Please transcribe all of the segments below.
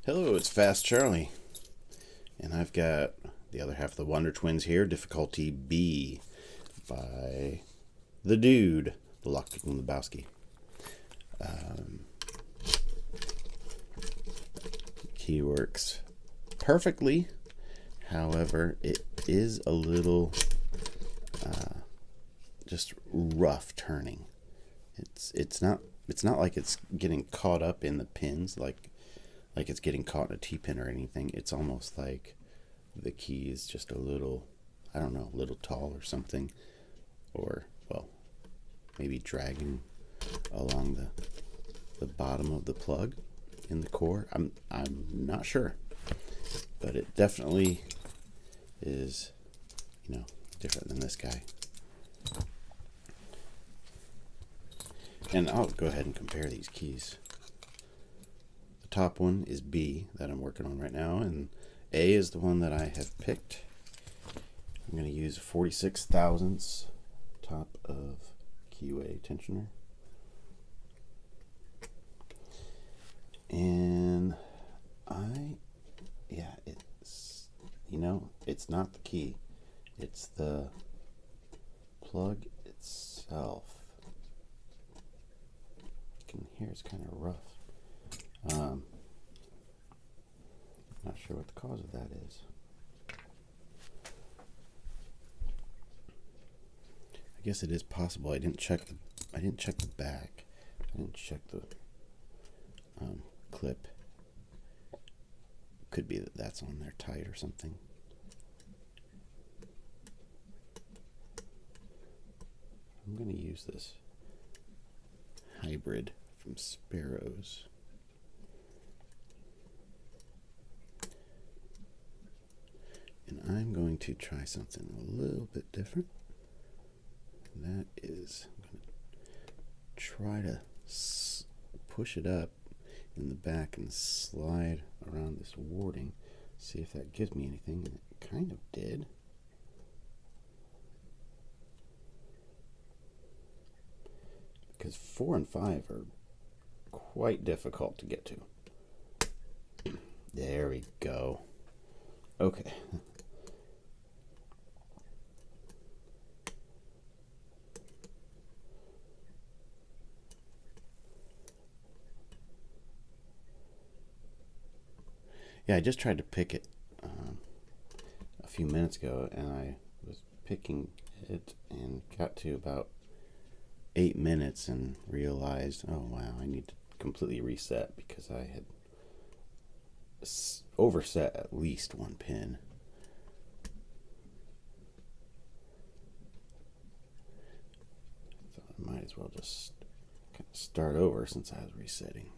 Hello, it's Fast Charlie, and I've got the other half of the Wonder Twinz here, difficulty B, by the dude, the Lockpicking Lebowski. Key works perfectly, however, it is a little just rough turning. It's not like it's getting caught up in the pins like it's getting caught in a T-pin or anything. It's almost like the key is just a little, I don't know, a little tall or something. Or, well, maybe dragging along the bottom of the plug in the core. I'm not sure. But it definitely is, different than this guy. And I'll go ahead and compare these keys. Top one is B that I'm working on right now, and A is the one that I have picked. I'm going to use 46 thousandths top of keyway tensioner, and it's not the key, it's the plug itself. You can hear it's kind of rough. Not sure what the cause of that is. I guess it is possible. I didn't check the back. I didn't check the clip. Could be that that's on there tight or something. I'm going to use this hybrid from Sparrows. And I'm going to try something a little bit different. That is, I'm going to try to push it up in the back and slide around this warding. See if that gives me anything. And it kind of did. Because 4 and 5 are quite difficult to get to. There we go. Okay. Yeah, I just tried to pick it a few minutes ago, and I was picking it and got to about 8 minutes and realized, oh wow, I need to completely reset because I had overset at least one pin. I thought I might as well just kind of start over since I was resetting.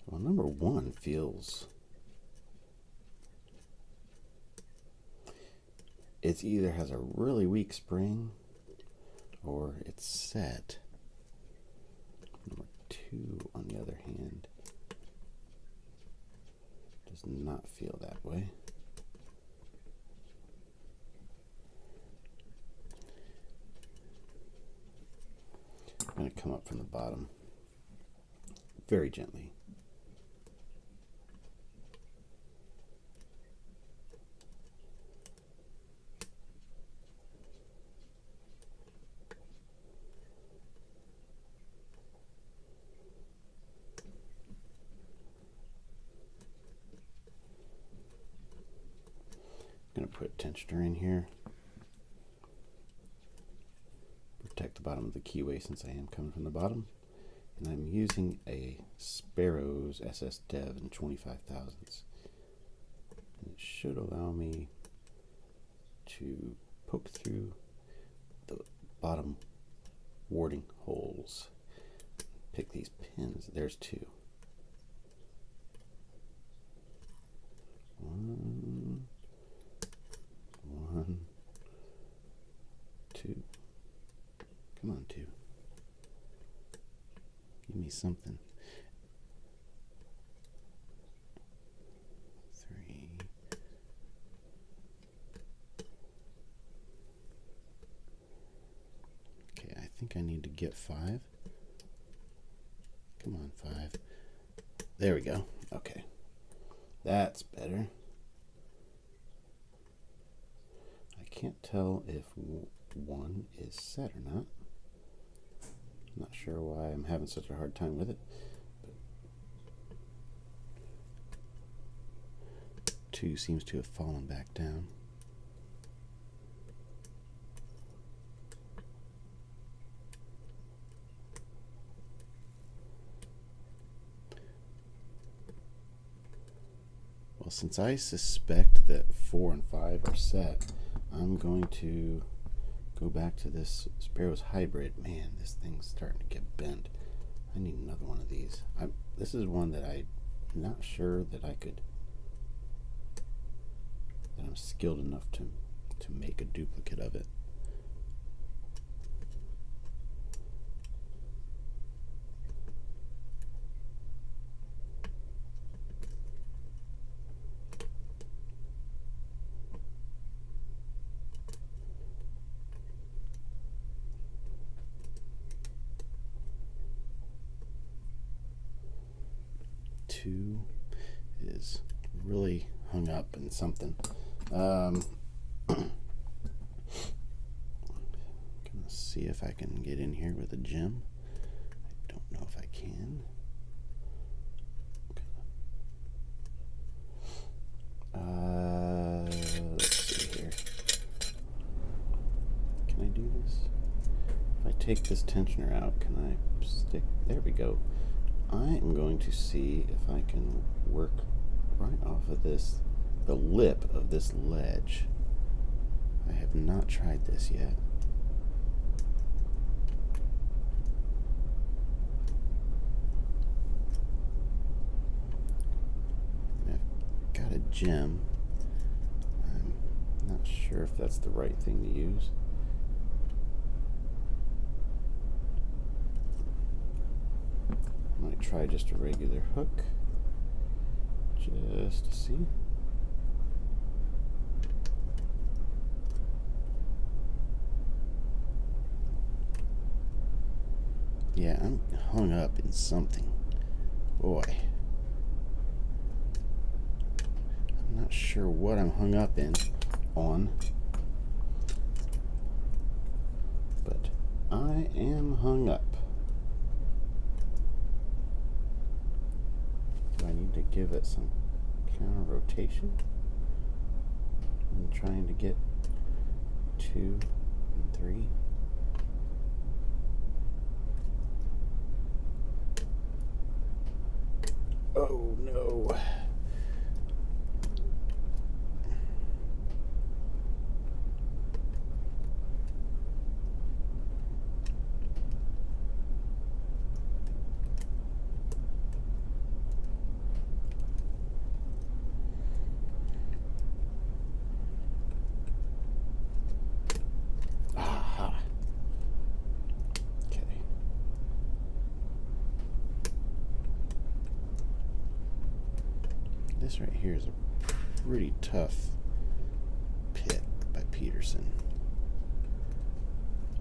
Well, number one feels, it either has a really weak spring or it's set. Number two, on the other hand, does not feel that way. I'm going to come up from the bottom very gently. I'm going to put tensioner in here. Protect the bottom of the keyway since I am coming from the bottom. And I'm using a Sparrows SS Dev in 25 thousandths. And it should allow me to poke through the bottom warding holes. Pick these pins. There's two. One, two. Come on, two. Give me something. 3, think I need to get 5. Come on, 5. There we go. Okay. That's better. I can't tell if 1 is set or not. I'm not sure why I'm having such a hard time with it. But 2 seems to have fallen back down. Well, since I suspect that 4 and 5 are set, I'm going to go back to this Sparrow's Hybrid. Man, this thing's starting to get bent. I need another one of these. This is one that I'm not sure that I'm skilled enough to make a duplicate of it. Is really hung up in something. Gonna see if I can get in here with a gem. I don't know if I can. Let's see here. Can I do this? If I take this tensioner out, can I stick? There we go. I am going to see if I can work right off of this, the lip of this ledge. I have not tried this yet. I've got a gem. I'm not sure if that's the right thing to use. I might try just a regular hook, just to see. Yeah, I'm hung up in something. Boy. I'm not sure what I'm hung up on. But I am hung up. I need to give it some counter rotation. I'm trying to get 2 and 3. Oh no. This right here is a pretty tough pit by Peterson.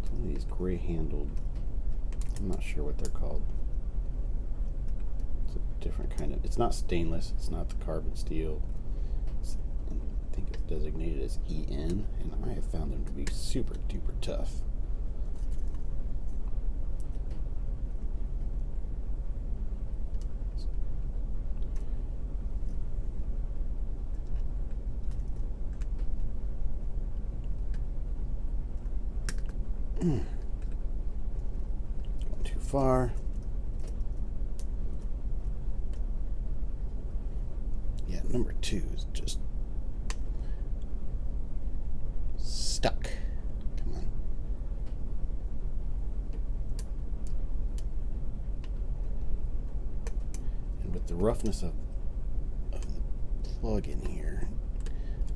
It's one of these gray handled, I'm not sure what they're called. It's a different kind of, it's not stainless, it's not the carbon steel. I think it's designated as EN, and I have found them to be super duper tough. Going too far. Yeah, number 2 is just stuck. Come on. And with the roughness of the plug in here,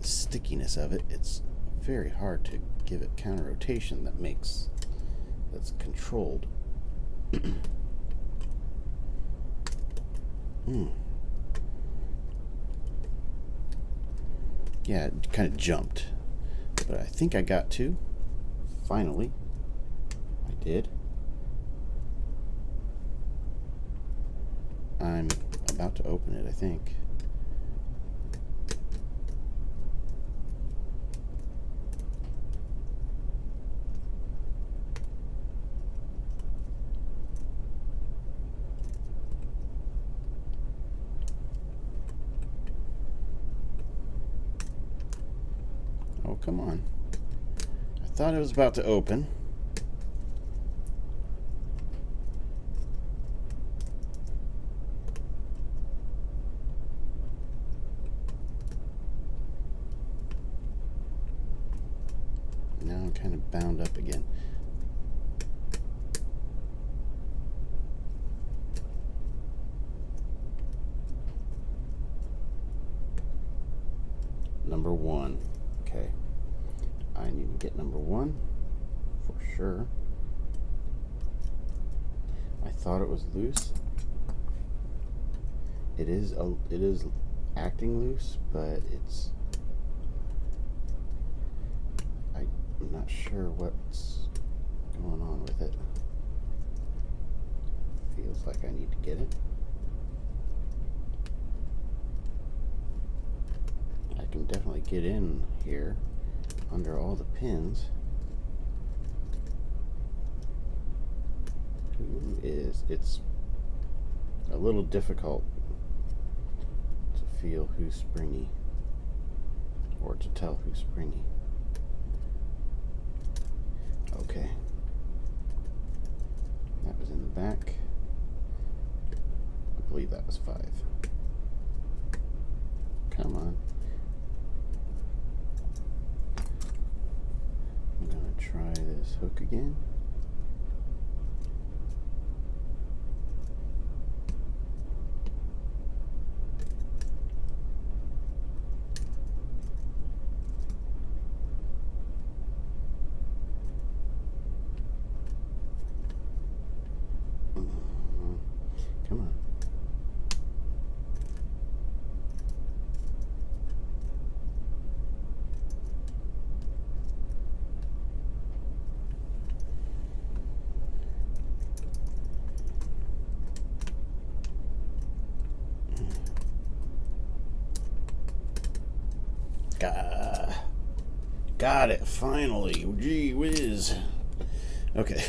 the stickiness of it, it's very hard to give it counter rotation that's controlled. Yeah, it kind of jumped, but I think I got 2. Finally, I Did? I'm about to open it, I think. Oh, come on. I thought it was about to open. Now I'm kind of bound up again. Number 1. Okay. I need to get number 1 for sure. I thought it was loose. It is acting loose, but it's I'm not sure what's going on with it. Feels like I need to get it. I can definitely get in here under all the pins. It's a little difficult to feel who's springy or to tell who's springy. Okay. That was in the back. I believe that was 5. Come on. I'm going to try this hook again. Come on. Got it, finally. Gee whiz. Okay.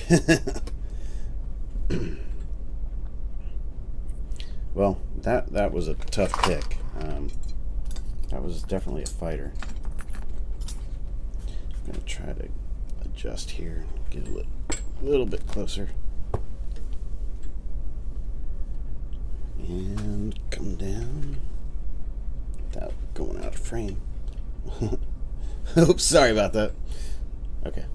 Well, that was a tough pick. That was definitely a fighter. I'm gonna try to adjust here, get a little bit closer, and come down without going out of frame. Oops, sorry about that. Okay.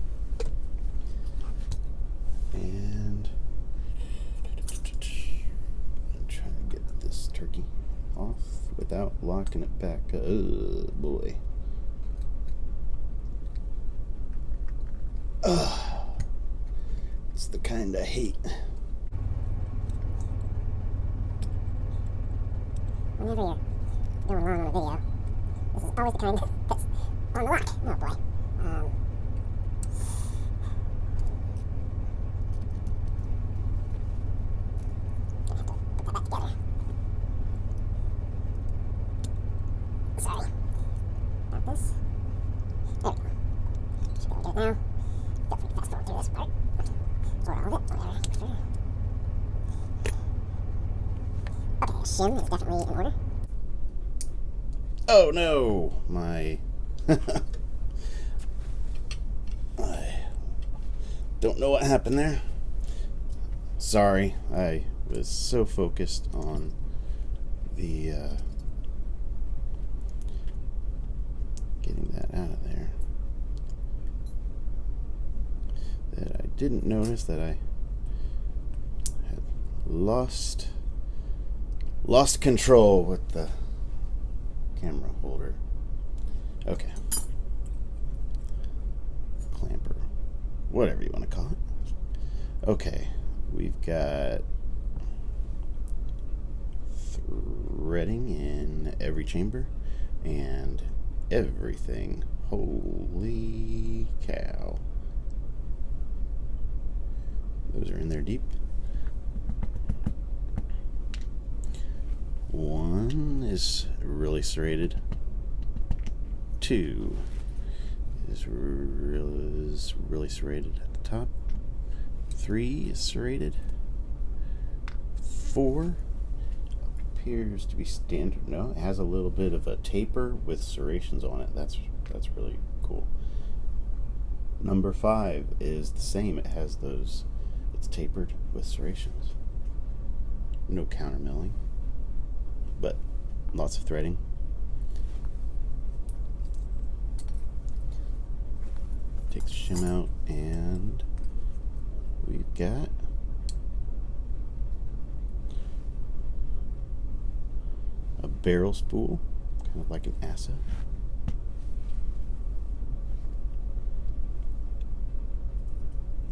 And try to get this turkey off without locking it back. Oh boy. It's the kind I hate. Whenever you're going wrong on a video, this is always the kind that's on the lock. Oh boy. Gonna have to put that back together. Sorry. Got this. There we go. Should be able to do it now. Definitely fast forward through this part. Or all of it, whatever you prefer. Okay, shim is definitely in order. Oh no, my I don't know what happened there. Sorry, I was so focused on the getting that out of there that I didn't notice that I had lost control with the camera holder. Okay. Clamper. Whatever you want to call it. Okay. We've got threading in every chamber and everything. Holy cow. Those are in there deep. 1 is really serrated. 2 is really serrated at the top. 3 is serrated. 4 appears to be standard. No, it has a little bit of a taper with serrations on it. That's really cool. Number 5 is the same. It has those. It's tapered with serrations. No counter milling, but lots of threading. Take the shim out, and we've got a barrel spool, kind of like an assa.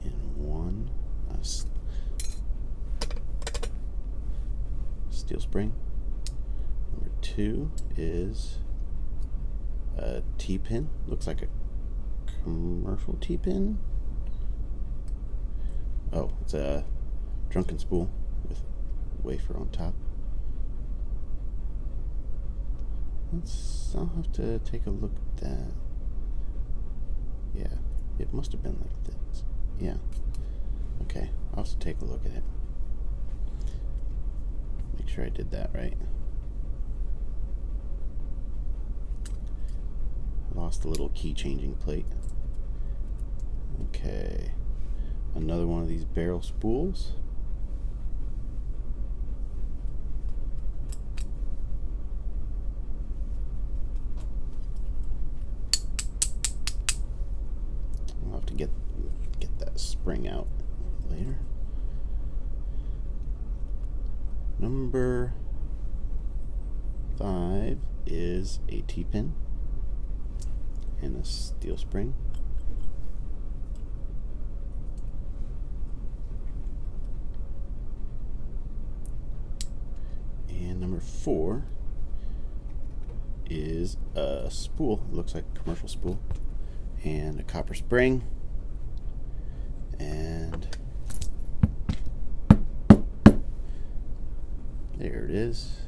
And 1 steel spring. Number 2 is a T-pin. Looks like a commercial T-pin. Oh, it's a drunken spool with wafer on top. I'll have to take a look at that. Yeah, it must have been like this. Yeah. Okay, I'll have to take a look at it. Make sure I did that right. Lost a little key changing plate. Okay, another one of these barrel spools. I'll have to get that spring out later. Number 5 is a T-pin and a steel spring. And number 4 is a spool. It looks like a commercial spool, and a copper spring, and there it is.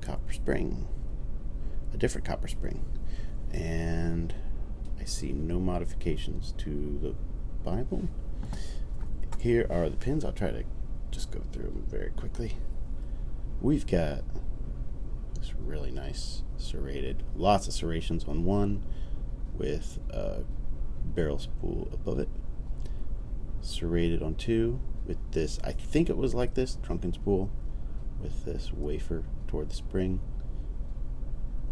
Copper spring. A different copper spring. And I see no modifications to the Bible. Here are the pins. I'll try to just go through them very quickly. We've got this really nice serrated, lots of serrations on 1 with a barrel spool above it. Serrated on 2 with this, I think it was like this, drunken spool with this wafer toward the spring.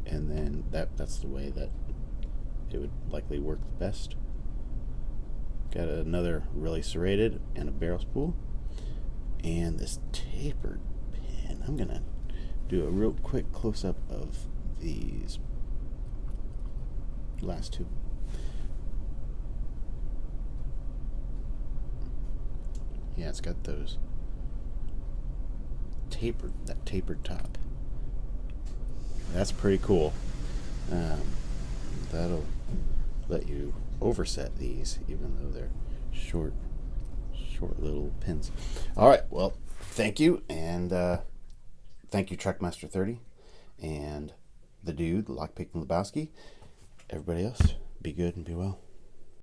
And then that's the way that it would likely work best. Got another really serrated and a barrel spool. And this tapered pin. I'm gonna do a real quick close-up of these last 2. Yeah, it's got those that tapered top. That's pretty cool. That'll let you overset these, even though they're short little pins. All right, well, thank you, and thank you, Trekmaster30, and the dude, Lockpicking Lebowski. Everybody else, be good and be well.